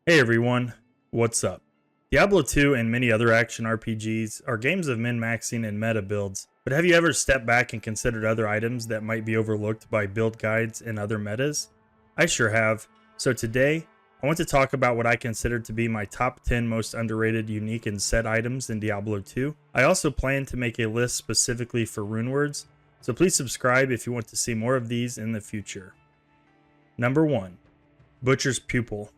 Hey everyone, what's up? Diablo 2 and many other action RPGs are games of min-maxing and meta builds, but have you ever stepped back and considered other items that might be overlooked by build guides and other metas? I sure have. So today, I want to talk about what I consider to be my top 10 most underrated, unique, and set items in Diablo 2. I also plan to make a list specifically for runewords, so please subscribe if you want to see more of these in the future. Number 1. Butcher's Pupil.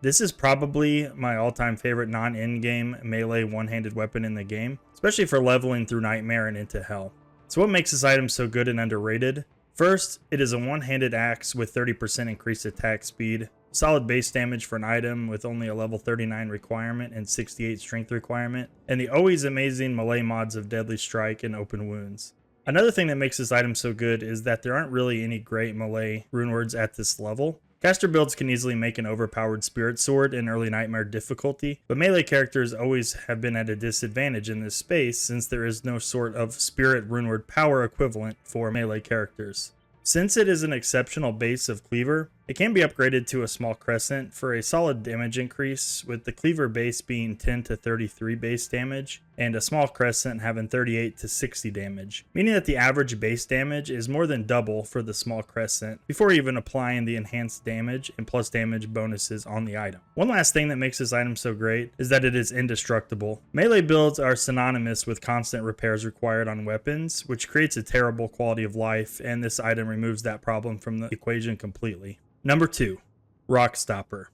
This is probably my all-time favorite non-in-game melee one-handed weapon in the game, especially for leveling through Nightmare and into Hell. So what makes this item so good and underrated? First, it is a one-handed axe with 30% increased attack speed, solid base damage for an item with only a level 39 requirement and 68 strength requirement, and the always amazing melee mods of Deadly Strike and Open Wounds. Another thing that makes this item so good is that there aren't really any great melee runewords at this level. Caster builds can easily make an overpowered spirit sword in early Nightmare difficulty, but melee characters always have been at a disadvantage in this space since there is no sort of spirit runeword power equivalent for melee characters. Since it is an exceptional base of cleaver, it can be upgraded to a small crescent for a solid damage increase, with the cleaver base being 10 to 33 base damage, and a small crescent having 38 to 60 damage, meaning that the average base damage is more than double for the small crescent, before even applying the enhanced damage and plus damage bonuses on the item. One last thing that makes this item so great is that it is indestructible. Melee builds are synonymous with constant repairs required on weapons, which creates a terrible quality of life, and this item removes that problem from the equation completely. Number 2. Rockstopper.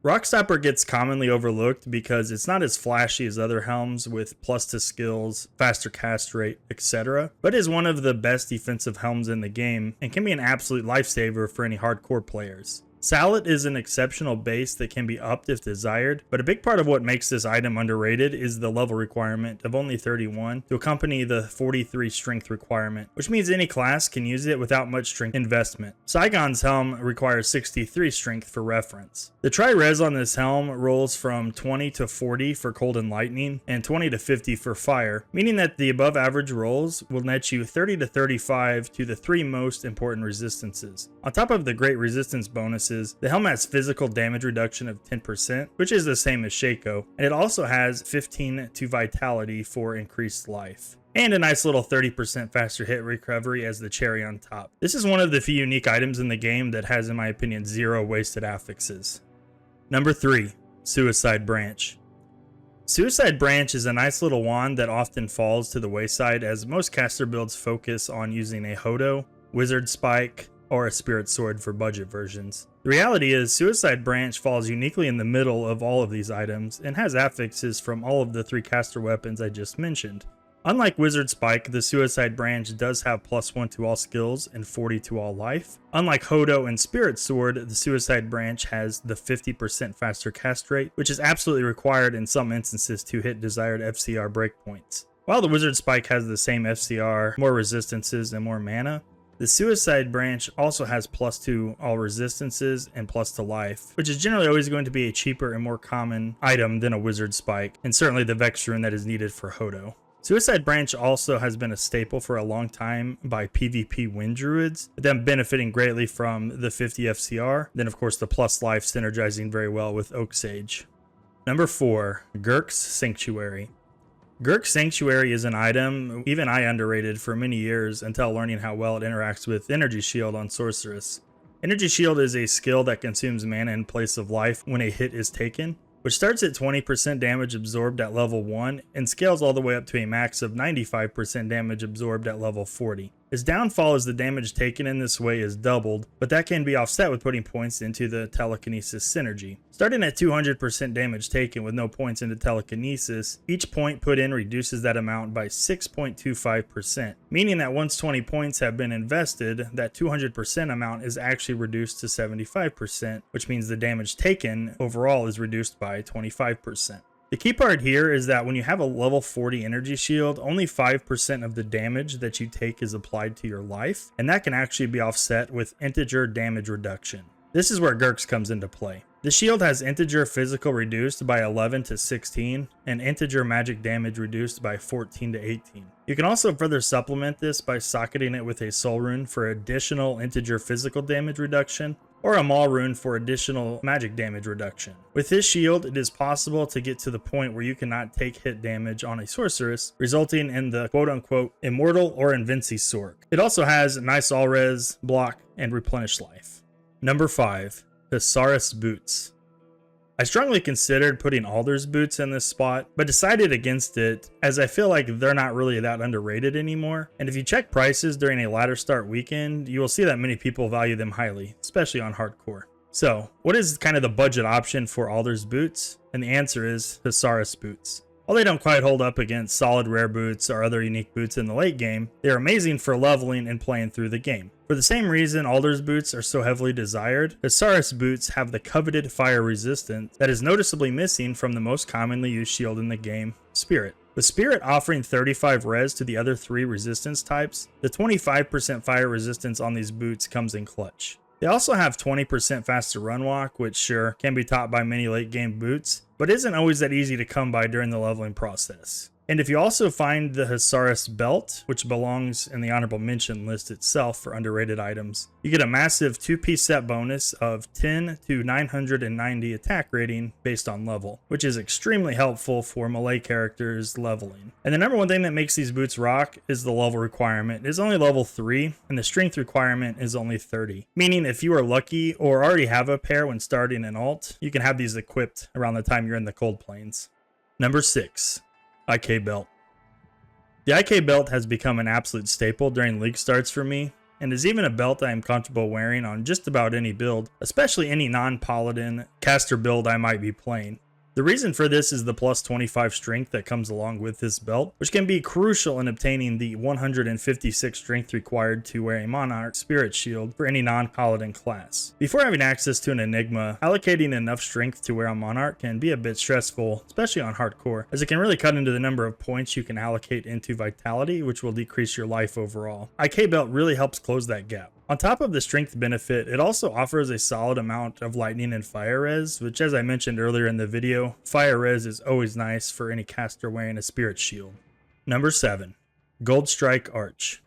Rockstopper gets commonly overlooked because it's not as flashy as other helms with plus to skills, faster cast rate, etc., but is one of the best defensive helms in the game and can be an absolute lifesaver for any hardcore players. Salet is an exceptional base that can be upped if desired, but a big part of what makes this item underrated is the level requirement of only 31 to accompany the 43 strength requirement, which means any class can use it without much strength investment. Saigon's helm requires 63 strength for reference. The tri-res on this helm rolls from 20 to 40 for cold and lightning, and 20 to 50 for fire, meaning that the above average rolls will net you 30 to 35 to the 3 most important resistances. On top of the great resistance bonuses, the helm has physical damage reduction of 10%, which is the same as Shaco, and it also has 15 to vitality for increased life, and a nice little 30% faster hit recovery as the cherry on top. This is one of the few unique items in the game that has, in my opinion, 0 wasted affixes. Number 3. Suicide Branch. Suicide Branch is a nice little wand that often falls to the wayside as most caster builds focus on using a Hodo, Wizard Spike, or a Spirit Sword for budget versions. The reality is, Suicide Branch falls uniquely in the middle of all of these items and has affixes from all of the 3 caster weapons I just mentioned. Unlike Wizard Spike, the Suicide Branch does have +1 to all skills and 40 to all life. Unlike Hodo and Spirit Sword, the Suicide Branch has the 50% faster cast rate, which is absolutely required in some instances to hit desired FCR breakpoints. While the Wizard Spike has the same FCR, more resistances, and more mana, the Suicide Branch also has plus to all resistances and plus to life, which is generally always going to be a cheaper and more common item than a Wizard Spike, and certainly the Vex rune that is needed for Hodo. Suicide Branch also has been a staple for a long time by PvP Wind Druids, with them benefiting greatly from the 50 FCR, then of course the plus life synergizing very well with Oak Sage. Number 4. Gerke's Sanctuary. Gerke's Sanctuary is an item even I underrated for many years until learning how well it interacts with Energy Shield on Sorceress. Energy Shield is a skill that consumes mana in place of life when a hit is taken, which starts at 20% damage absorbed at level 1 and scales all the way up to a max of 95% damage absorbed at level 40. Its downfall is the damage taken in this way is doubled, but that can be offset with putting points into the telekinesis synergy. Starting at 200% damage taken with no points into telekinesis, each point put in reduces that amount by 6.25%, meaning that once 20 points have been invested, that 200% amount is actually reduced to 75%, which means the damage taken overall is reduced by 25%. The key part here is that when you have a level 40 energy shield, only 5% of the damage that you take is applied to your life, and that can actually be offset with integer damage reduction. This is where Gerke's comes into play. The shield has integer physical reduced by 11 to 16, and integer magic damage reduced by 14 to 18. You can also further supplement this by socketing it with a soul rune for additional integer physical damage reduction, or a Maul rune for additional magic damage reduction. With this shield, it is possible to get to the point where you cannot take hit damage on a sorceress, resulting in the quote-unquote immortal or invinci sorc. It also has nice all-res, block, and replenish life. Number 5. Hsarus Boots. I strongly considered putting Alder's Boots in this spot, but decided against it as I feel like they're not really that underrated anymore. And if you check prices during a ladder start weekend, you will see that many people value them highly, especially on hardcore. So, what is kind of the budget option for Alder's Boots? And the answer is Hsarus Boots. While they don't quite hold up against solid rare boots or other unique boots in the late game, they are amazing for leveling and playing through the game. For the same reason Alder's Boots are so heavily desired, Hsarus Boots have the coveted fire resistance that is noticeably missing from the most commonly used shield in the game, Spirit. With Spirit offering 35 res to the other 3 resistance types, the 25% fire resistance on these boots comes in clutch. They also have 20% faster run walk, which sure can be taught by many late game boots, but isn't always that easy to come by during the leveling process. And if you also find the Hsarus belt, which belongs in the honorable mention list itself for underrated items, you get a massive 2-piece set bonus of 10 to 990 attack rating based on level, which is extremely helpful for melee characters leveling. And the number one thing that makes these boots rock is the level requirement. It is only level 3, and the strength requirement is only 30. Meaning if you are lucky or already have a pair when starting an alt, you can have these equipped around the time you're in the cold plains. Number 6. IK Belt. The IK Belt has become an absolute staple during league starts for me, and is even a belt I am comfortable wearing on just about any build, especially any non-paladin caster build I might be playing. The reason for this is the plus 25 strength that comes along with this belt, which can be crucial in obtaining the 156 strength required to wear a Monarch Spirit Shield for any non-paladin class. Before having access to an Enigma, allocating enough strength to wear on Monarch can be a bit stressful, especially on hardcore, as it can really cut into the number of points you can allocate into Vitality, which will decrease your life overall. IK Belt really helps close that gap. On top of the strength benefit, it also offers a solid amount of lightning and fire res, which as I mentioned earlier in the video, fire res is always nice for any caster wearing a spirit shield. Number 7. Goldstrike Arch.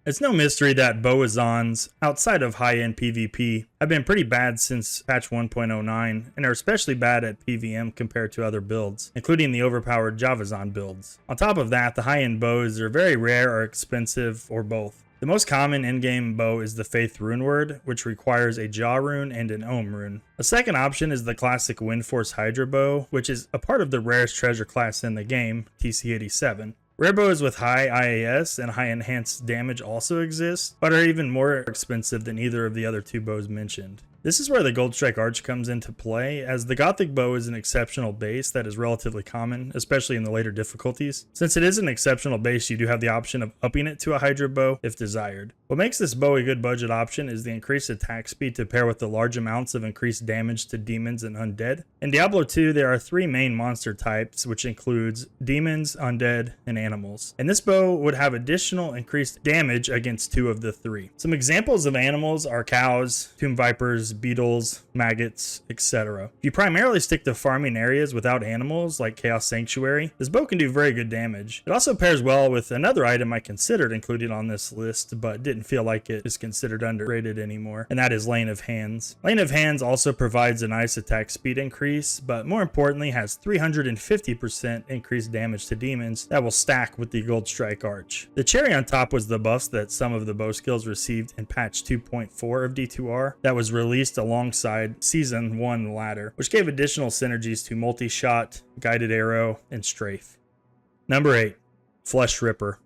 It's no mystery that Boazons, outside of high-end PvP, have been pretty bad since patch 1.09, and are especially bad at PvM compared to other builds, including the overpowered Javazon builds. On top of that, the high-end bows are very rare or expensive, or both. The most common in-game bow is the Faith Rune Word, which requires a Jaw Rune and an Ohm Rune. A second option is the classic Windforce Hydra bow, which is a part of the rarest treasure class in the game, TC87. Rare bows with high IAS and high enhanced damage also exist, but are even more expensive than either of the other 2 bows mentioned. This is where the Goldstrike Arch comes into play, as the Gothic bow is an exceptional base that is relatively common, especially in the later difficulties. Since it is an exceptional base, you do have the option of upping it to a Hydra bow if desired. What makes this bow a good budget option is the increased attack speed to pair with the large amounts of increased damage to demons and undead. In Diablo 2, there are 3 main monster types, which includes demons, undead, and animals. And this bow would have additional increased damage against 2 of the 3. Some examples of animals are cows, tomb vipers, beetles, maggots, etc. If you primarily stick to farming areas without animals like Chaos Sanctuary, this bow can do very good damage. It also pairs well with another item I considered including on this list, but didn't feel like it is considered underrated anymore, and that is Lane of Hands. Lane of Hands also provides a nice attack speed increase, but more importantly has 350% increased damage to demons that will stack with the Goldstrike Arch. The cherry on top was the buffs that some of the bow skills received in patch 2.4 of D2R that was released alongside Season 1 ladder, which gave additional synergies to multi-shot, guided arrow, and strafe. Number 8. Fleshripper.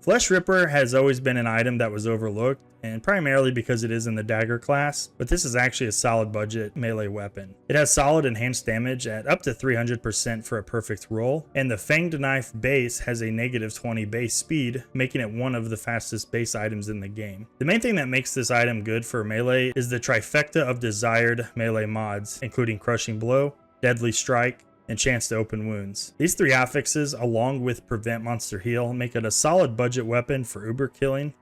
Fleshripper has always been an item that was overlooked, and primarily because it is in the dagger class, but this is actually a solid budget melee weapon. It has solid enhanced damage at up to 300% for a perfect roll, and the Fanged Knife base has a negative 20 base speed, making it one of the fastest base items in the game. The main thing that makes this item good for melee is the trifecta of desired melee mods, including Crushing Blow, Deadly Strike, and Chance to Open Wounds. These 3 affixes, along with Prevent Monster Heal, make it a solid budget weapon for uber killing.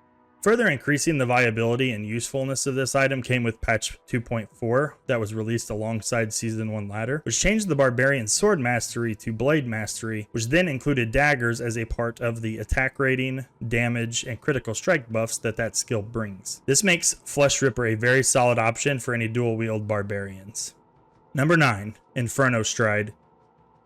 Further increasing the viability and usefulness of this item came with patch 2.4 that was released alongside Season 1 ladder, which changed the Barbarian Sword Mastery to Blade Mastery, which then included daggers as a part of the attack rating, damage, and critical strike buffs that skill brings. This makes Fleshripper a very solid option for any dual-wield barbarians. Number 9. Infernostride.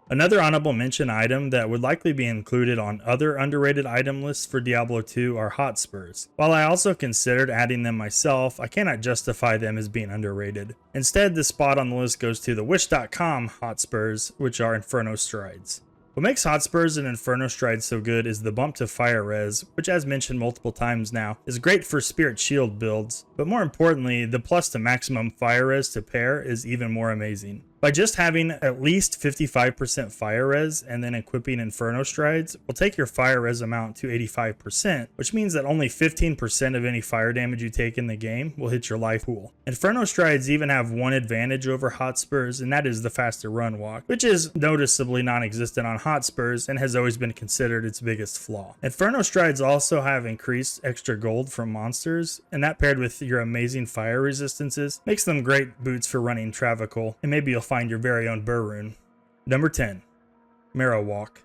Another honorable mention item that would likely be included on other underrated item lists for Diablo 2 are Hotspurs. While I also considered adding them myself, I cannot justify them as being underrated. Instead, the spot on the list goes to the Wish.com Hotspurs, which are Infernostrides. What makes Hotspurs and Infernostride so good is the bump to fire res, which as mentioned multiple times now, is great for Spirit Shield builds, but more importantly, the plus to maximum fire res to pair is even more amazing. By just having at least 55% fire res and then equipping Infernostrides will take your fire res amount to 85%, which means that only 15% of any fire damage you take in the game will hit your life pool. Infernostrides even have one advantage over Hotspurs, and that is the faster run walk, which is noticeably non-existent on Hotspurs and has always been considered its biggest flaw. Infernostrides also have increased extra gold from monsters, and that paired with your amazing fire resistances makes them great boots for running Travical, and maybe you'll find your very own burr rune. Number 10. Marrowwalk.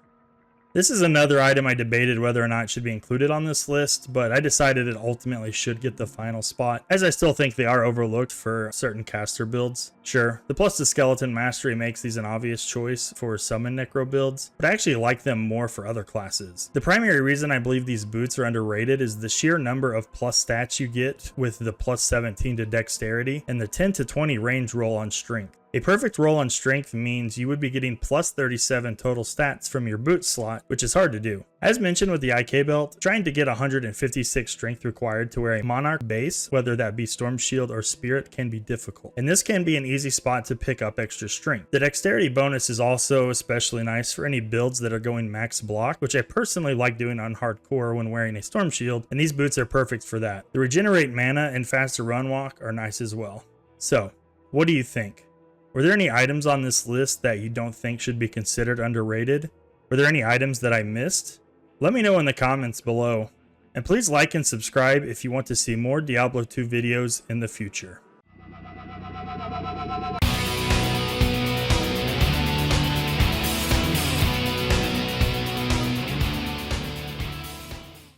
This is another item I debated whether or not it should be included on this list, but I decided it ultimately should get the final spot, as I still think they are overlooked for certain caster builds. Sure, the plus to skeleton mastery makes these an obvious choice for summon necro builds, but I actually like them more for other classes. The primary reason I believe these boots are underrated is the sheer number of plus stats you get with the plus 17 to dexterity and the 10 to 20 range roll on strength. A perfect roll on strength means you would be getting plus 37 total stats from your boot slot, which is hard to do. As mentioned with the IK belt, trying to get 156 strength required to wear a Monarch base, whether that be Storm Shield or Spirit, can be difficult. And this can be an easy spot to pick up extra strength. The dexterity bonus is also especially nice for any builds that are going max block, which I personally like doing on hardcore when wearing a Storm Shield, and these boots are perfect for that. The regenerate mana and faster run walk are nice as well. So, what do you think? Were there any items on this list that you don't think should be considered underrated? Were there any items that I missed? Let me know in the comments below. And please like and subscribe if you want to see more Diablo 2 videos in the future.